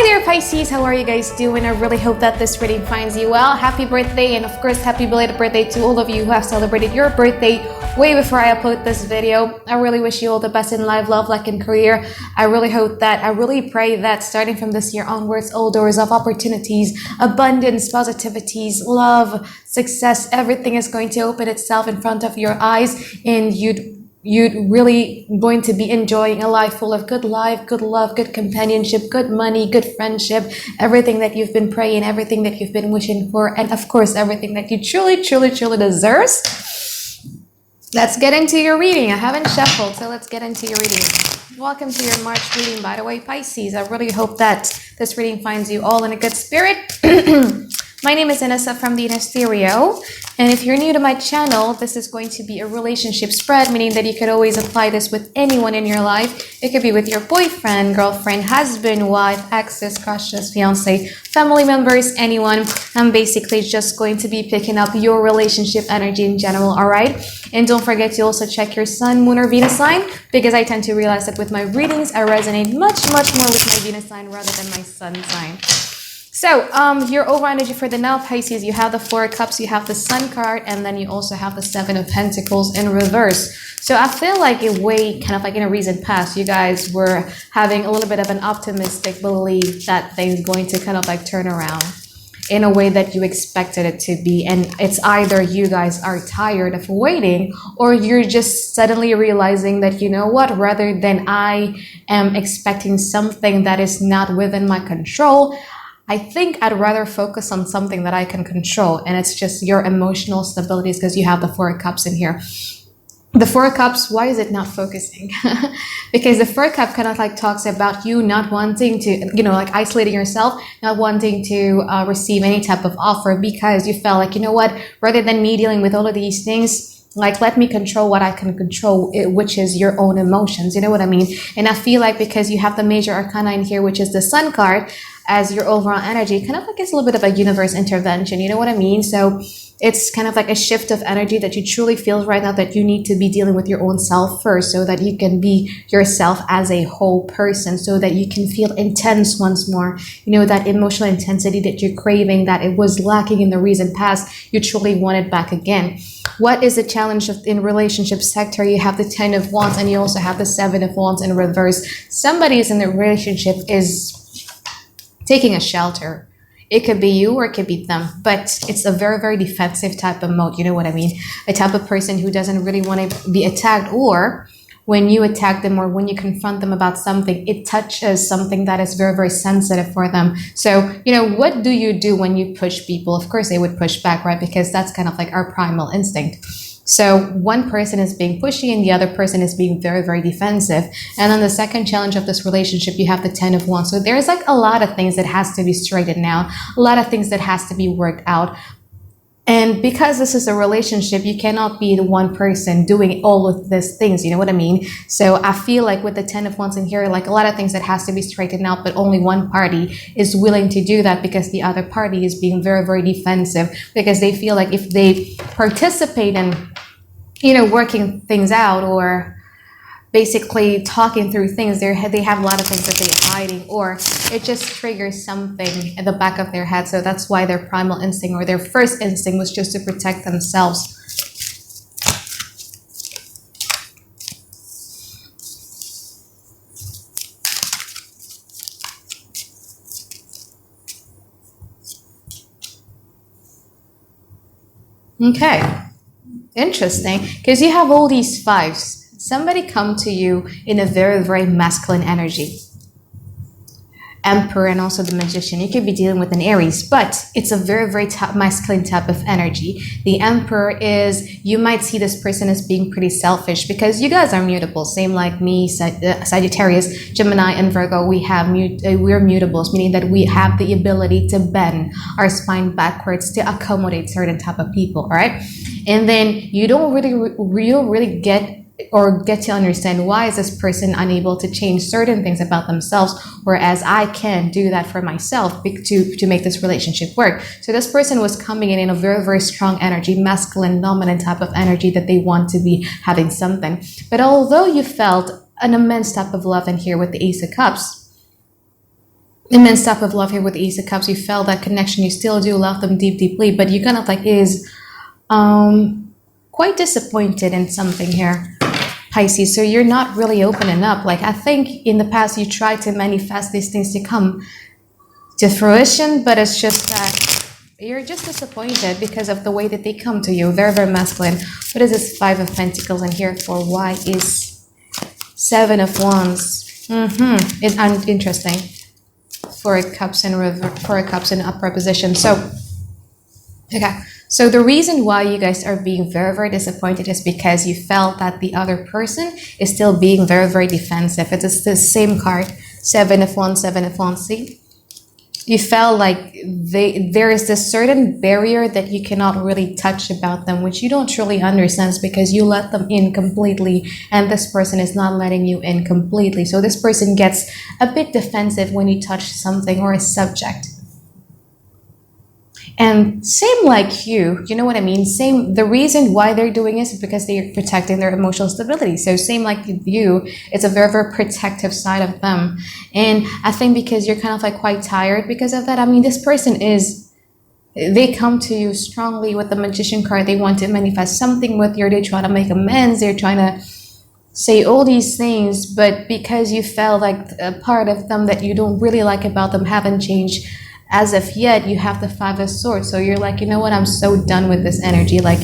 there, Pisces. How are you guys doing? I really hope that this reading finds you well. Happy birthday, and of course, happy belated birthday to all of you who have celebrated your birthday way before I upload this video. I really wish you all the best in life, love, luck, and career. I really pray that starting from this year onwards, all doors of opportunities, abundance, positivities, love, success, everything is going to open itself in front of your eyes, and you'd really going to be enjoying a life full of good life, good love, good companionship, good money, good friendship, everything that you've been praying, everything that you've been wishing for, and of course, everything that you truly deserve. Let's get into your reading. I haven't shuffled, so let's get into your reading. Welcome to your March reading, by the way, Pisces. I really hope that this reading finds you all in a good spirit. My name is Anisa from the Inner Stereo, and if you're new to my channel, this is going to be a relationship spread, meaning that you could always apply this with anyone in your life. It could be with your boyfriend, girlfriend, husband, wife, exes, crushes, fiance, family members, anyone. I'm basically just going to be picking up your relationship energy in general, all right? And don't forget to also check your sun, moon, or Venus sign, because I tend to realize that with my readings, I resonate much more with my Venus sign rather than my sun sign. So, your overall energy for the now, Pisces, you have the Four of Cups, you have the Sun card, and then you also have the Seven of Pentacles in reverse. So I feel like kind of like in a recent past, you guys were having a little bit of an optimistic belief that things going to kind of like turn around in a way that you expected it to be. And it's either you guys are tired of waiting, or you're just suddenly realizing that, you know what, rather than I am expecting something that is not within my control, I think I'd rather focus on something that I can control, and it's just your emotional stabilities, because you have the Four of Cups in here. The Four of Cups, why is it not focusing? Because the Four of Cups kind of like talks about you not wanting to, you know, like isolating yourself, not wanting to receive any type of offer, because you felt like, you know what, rather than me dealing with all of these things, like, let me control what I can control, which is your own emotions. You know what I mean? And I feel like because you have the major arcana in here, which is the Sun card, as your overall energy, kind of like it's a little bit of a universe intervention. You know what I mean? So it's kind of like a shift of energy that you truly feel right now, that you need to be dealing with your own self first, so that you can be yourself as a whole person, so that you can feel intense once more. You know, that emotional intensity that you're craving, that it was lacking in the recent past, you truly want it back again. What is the challenge in relationship sector? You have the Ten of Wands, and you also have the Seven of Wands in reverse. Somebody is in the relationship is taking a shelter. It could be you or it could be them, but it's a very defensive type of mode. You know what I mean? A type of person who doesn't really want to be attacked, or when you attack them or when you confront them about something, it touches something that is very sensitive for them. So, you know, what do you do when you push people? Of course, they would push back, right? Because that's kind of like our primal instinct. So one person is being pushy and the other person is being very defensive. And then the second challenge of this relationship, you have the Ten of Wands. So there's like a lot of things that has to be straightened out, a lot of things that has to be worked out. And because this is a relationship, you cannot be the one person doing all of these things, you know what I mean? So I feel like with the Ten of Wands in here, like a lot of things that has to be straightened out, but only one party is willing to do that, because the other party is being very defensive, because they feel like if they participate in, you know, working things out or basically talking through things, they have a lot of things that they're hiding, or it just triggers something at the back of their head. So that's why their primal instinct or their first instinct was just to protect themselves. Okay, interesting, because you have all these fives. Somebody come to you in a very masculine energy. Emperor and also the Magician. You could be dealing with an Aries, but it's a very masculine type of energy. The Emperor is, you might see this person as being pretty selfish, because you guys are mutable, same like me, Sagittarius, Gemini, and Virgo. We're mutables, meaning that we have the ability to bend our spine backwards to accommodate certain type of people, all right? And then you don't really get to understand why is this person unable to change certain things about themselves, whereas I can do that for myself to make this relationship work. So this person was coming in a very strong energy, masculine, dominant type of energy, that they want to be having something. But although you felt an immense type of love in here with the Ace of Cups, immense type of love here with the Ace of Cups. You felt that connection. You still do love them deeply, but you kind of like is quite disappointed in something here, Pisces. So you're not really opening up. Like, I think in the past you tried to manifest these things to come to fruition, but it's just that you're just disappointed because of the way that they come to you. They're very masculine. What is this Five of Pentacles in here for? Why is Seven of Wands? It's interesting. Four of Cups in upright position. So, okay. So the reason why you guys are being very disappointed is because you felt that the other person is still being very defensive. It's the same card, Seven of Wands, see? You felt like there is this certain barrier that you cannot really touch about them, which you don't truly understand because you let them in completely and this person is not letting you in completely. So this person gets a bit defensive when you touch something or a subject. And same like you know what I mean? Same, the reason why they're doing this is because they're protecting their emotional stability. So same like you, it's a very protective side of them. And I think because you're kind of like quite tired because of that. I mean, this person they come to you strongly with the Magician card. They want to manifest something with you. They try to make amends. They're trying to say all these things, but because you felt like a part of them that you don't really like about them haven't changed as of yet, you have the Five of Swords. So you're like, you know what, I'm so done with this energy. Like,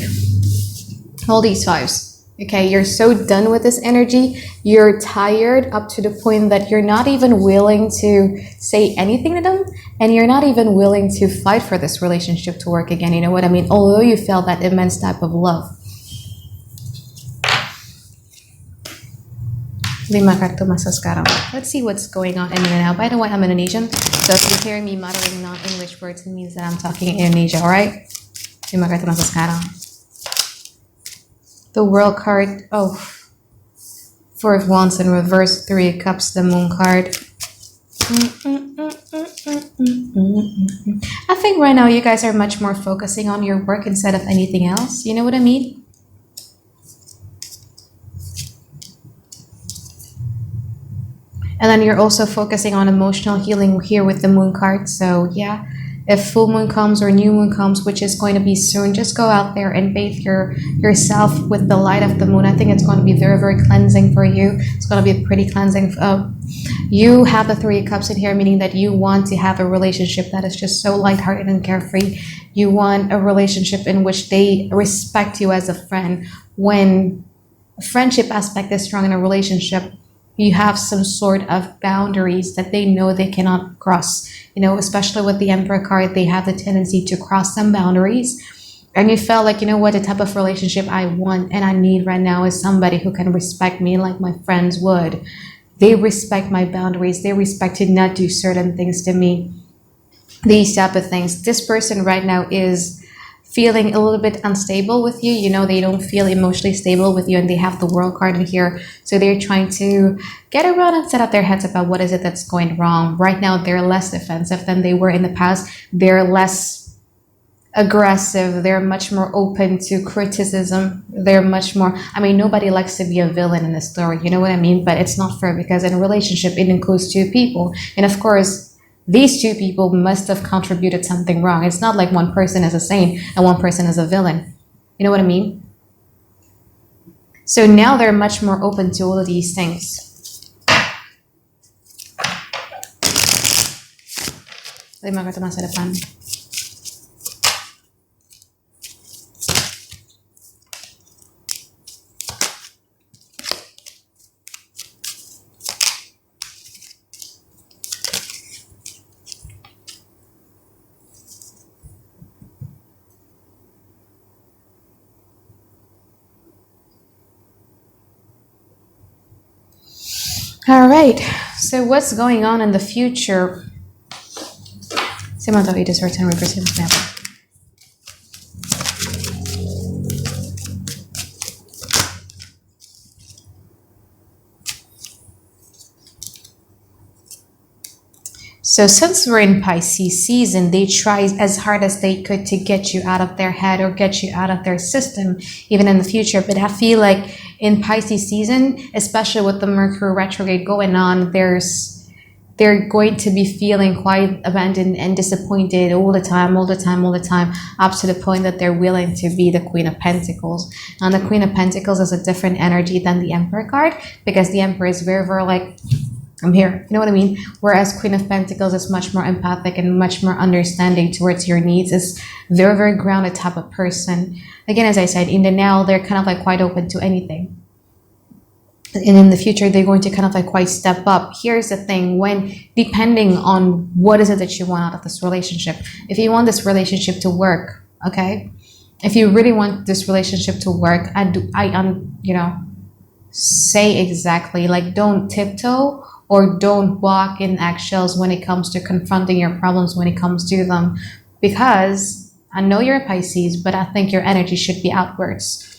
all these fives, okay, you're so done with this energy. You're tired up to the point that you're not even willing to say anything to them, and you're not even willing to fight for this relationship to work again. You know what I mean? Although you felt that immense type of love. Lima kartu masa sekarang. Let's see what's going on in and out. By the way, I'm Indonesian, so if you're hearing me muttering non-English words, it means that I'm talking in Indonesia, alright? Lima kartu masa sekarang. The World card, oh, Four of Wands in reverse, Three of Cups, the Moon card. I think right now you guys are much more focusing on your work instead of anything else. You know what I mean? And then you're also focusing on emotional healing here with the Moon card. So yeah, if full moon comes or new moon comes, which is going to be soon, just go out there and bathe yourself with the light of the moon. I think it's going to be very cleansing for you. It's going to be a pretty cleansing. You have the Three of Cups in here, meaning that you want to have a relationship that is just so lighthearted and carefree. You want a relationship in which they respect you as a friend. When a friendship aspect is strong in a relationship, you have some sort of boundaries that they know they cannot cross. You know, especially with the Emperor card, they have the tendency to cross some boundaries. And you felt like, you know what, the type of relationship I want and I need right now is somebody who can respect me like my friends would. They respect my boundaries. They respect to not do certain things to me. These type of things. This person right now is feeling a little bit unstable with you. You know, they don't feel emotionally stable with you, and they have the World card in here. So they're trying to get around and set up their heads about what is it that's going wrong. Right now, they're less defensive than they were in the past. They're less aggressive. They're much more open to criticism. They're much more, I mean, nobody likes to be a villain in this story. You know what I mean? But it's not fair because in a relationship, it includes two people. And of course, these two people must have contributed something wrong. It's not like one person is a saint and one person is a villain. You know what I mean? So now they're much more open to all of these things. Lima kartu masa depan. All right, so what's going on in the future? Simon is return represent map. So since we're in Pisces season, they try as hard as they could to get you out of their head or get you out of their system, even in the future. But I feel like in Pisces season, especially with the Mercury retrograde going on, there's they're going to be feeling quite abandoned and disappointed all the time, up to the point that they're willing to be the Queen of Pentacles. And the Queen of Pentacles is a different energy than the Emperor card, because the Emperor is very, very like, I'm here, you know what I mean? Whereas Queen of Pentacles is much more empathic and much more understanding towards your needs. Is very, very grounded type of person. Again, as I said, in the now, they're kind of like quite open to anything. And in the future, they're going to kind of like quite step up. Here's the thing, when depending on what is it that you want out of this relationship. If you want this relationship to work, okay? If you really want this relationship to work, you know, say exactly, like, don't tiptoe or don't walk in eggshells when it comes to confronting your problems, when it comes to them. Because I know you're a Pisces, but I think your energy should be outwards.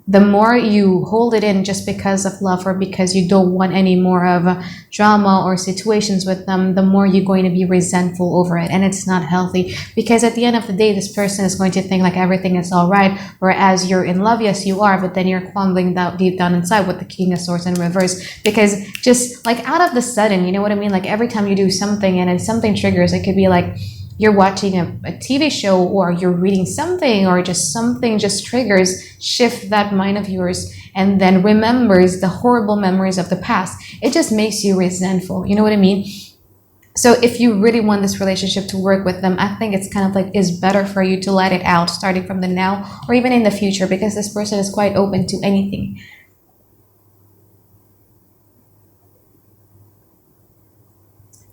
The more you hold it in just because of love or because you don't want any more of drama or situations with them, the more you're going to be resentful over it. And it's not healthy, because at the end of the day, this person is going to think like everything is all right. Whereas you're in love, yes, you are, but then you're crumbling deep down inside with the King of Swords in reverse. Because just like out of the sudden, you know what I mean? Like every time you do something and then something triggers, it could be like, you're watching a TV show, or you're reading something, or just something just triggers, shift that mind of yours, and then remembers the horrible memories of the past. It just makes you resentful. You know what I mean? So if you really want this relationship to work with them, I think it's kind of like, it's better for you to let it out starting from the now or even in the future, because this person is quite open to anything.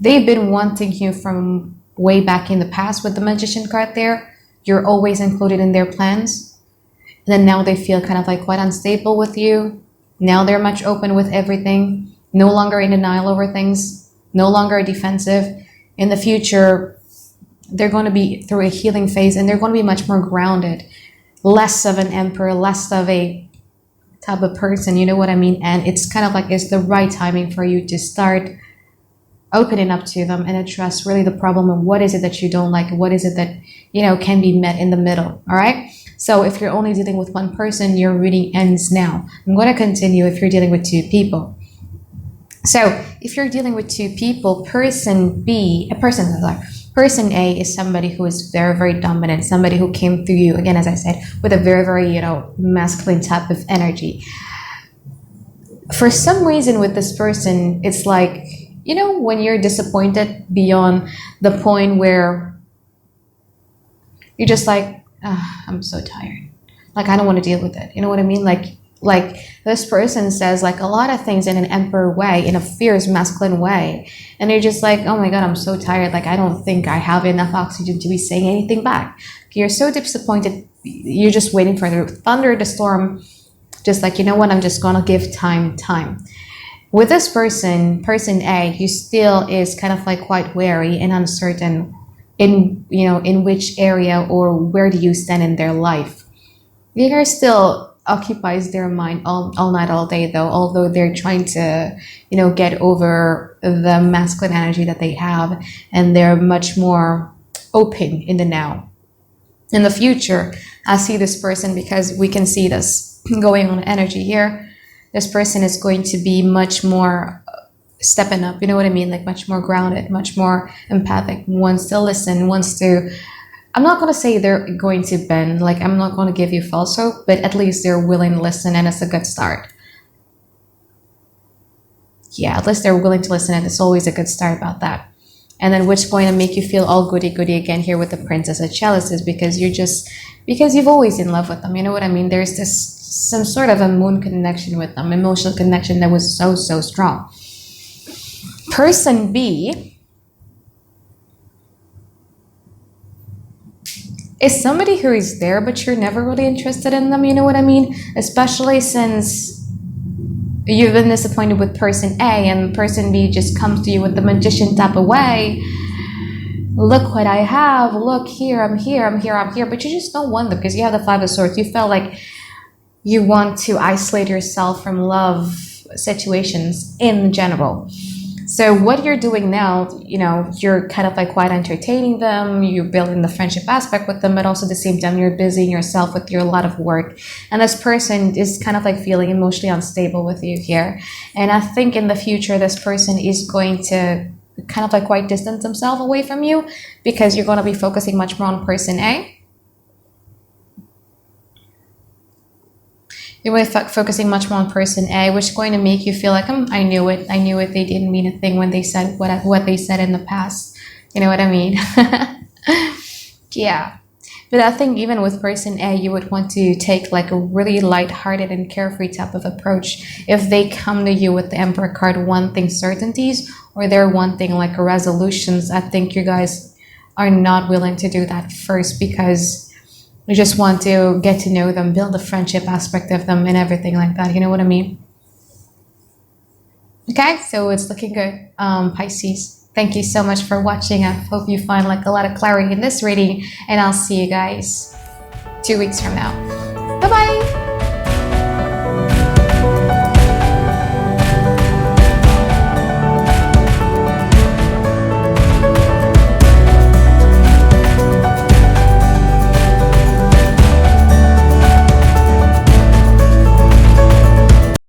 They've been wanting you from way back in the past with the Magician card there. You're always included in their plans. And then now they feel kind of like quite unstable with you. Now they're much open with everything. No longer in denial over things. No longer defensive. In the future, they're going to be through a healing phase, and they're going to be much more grounded. Less of an emperor, less of a type of person, you know what I mean? And it's kind of like, it's the right timing for you to start opening up to them and address really the problem of what is it that you don't like, what is it that, you know, can be met in the middle. All right. So if you're only dealing with one person, your reading ends now. I'm going to continue if you're dealing with two people. So if you're dealing with two people, person A is somebody who is very, very dominant, somebody who came through you, again, as I said, with a very, very, you know, masculine type of energy. For some reason with this person, it's like, you know, when you're disappointed beyond the point where you're just like, I'm so tired. Like, I don't want to deal with it. You know what I mean? Like this person says like a lot of things in an emperor way, in a fierce masculine way. And you're just like, oh my God, I'm so tired. Like, I don't think I have enough oxygen to be saying anything back. You're so disappointed. You're just waiting for the thunder, the storm. Just like, you know what? I'm just going to give time. With this person A, who still is kind of like quite wary and uncertain in, you know, in which area or where do you stand in their life. They are still occupies their mind all night, all day though, although they're trying to, you know, get over the masculine energy that they have, and they're much more open in the now. In the future, I see this person, because we can see this going on energy here. This person is going to be much more stepping up, you know what I mean? Like much more grounded, much more empathic, wants to listen, wants to, I'm not going to say they're going to bend, like I'm not going to give you false hope, but at least they're willing to listen, and it's a good start. Yeah, at least they're willing to listen, and it's always a good start about that. And then what's going to make you feel all goody again here with the Princess of Chalices, because you've always in love with them, you know what I mean? There's this some sort of a moon connection with them, emotional connection that was so strong. Person B is somebody who is there, but you're never really interested in them, you know what I mean? Especially since you've been disappointed with person A, and person B just comes to you with the magician type of way. Look what I have, look here, I'm here, but you just don't want them because you have the Five of Swords. You felt like you want to isolate yourself from love situations in general. So what you're doing now, you know, you're kind of like quite entertaining them, you're building the friendship aspect with them, but also at the same time, you're busying yourself with a lot of work. And this person is kind of like feeling emotionally unstable with you here. And I think in the future, this person is going to kind of like quite distance themselves away from you, because you're going to be focusing much more on person A. You're really focusing much more on person A, which is going to make you feel like, I knew it. They didn't mean a thing when they said what they said in the past. You know what I mean? Yeah. But I think even with person A, you would want to take like a really lighthearted and carefree type of approach. If they come to you with the Emperor card wanting certainties, or they're wanting like resolutions, I think you guys are not willing to do that first, because you just want to get to know them, build a friendship aspect of them and everything like that. You know what I mean? Okay, so it's looking good, Pisces. Thank you so much for watching. I hope you find like a lot of clarity in this reading, and I'll see you guys 2 weeks from now. Bye-bye!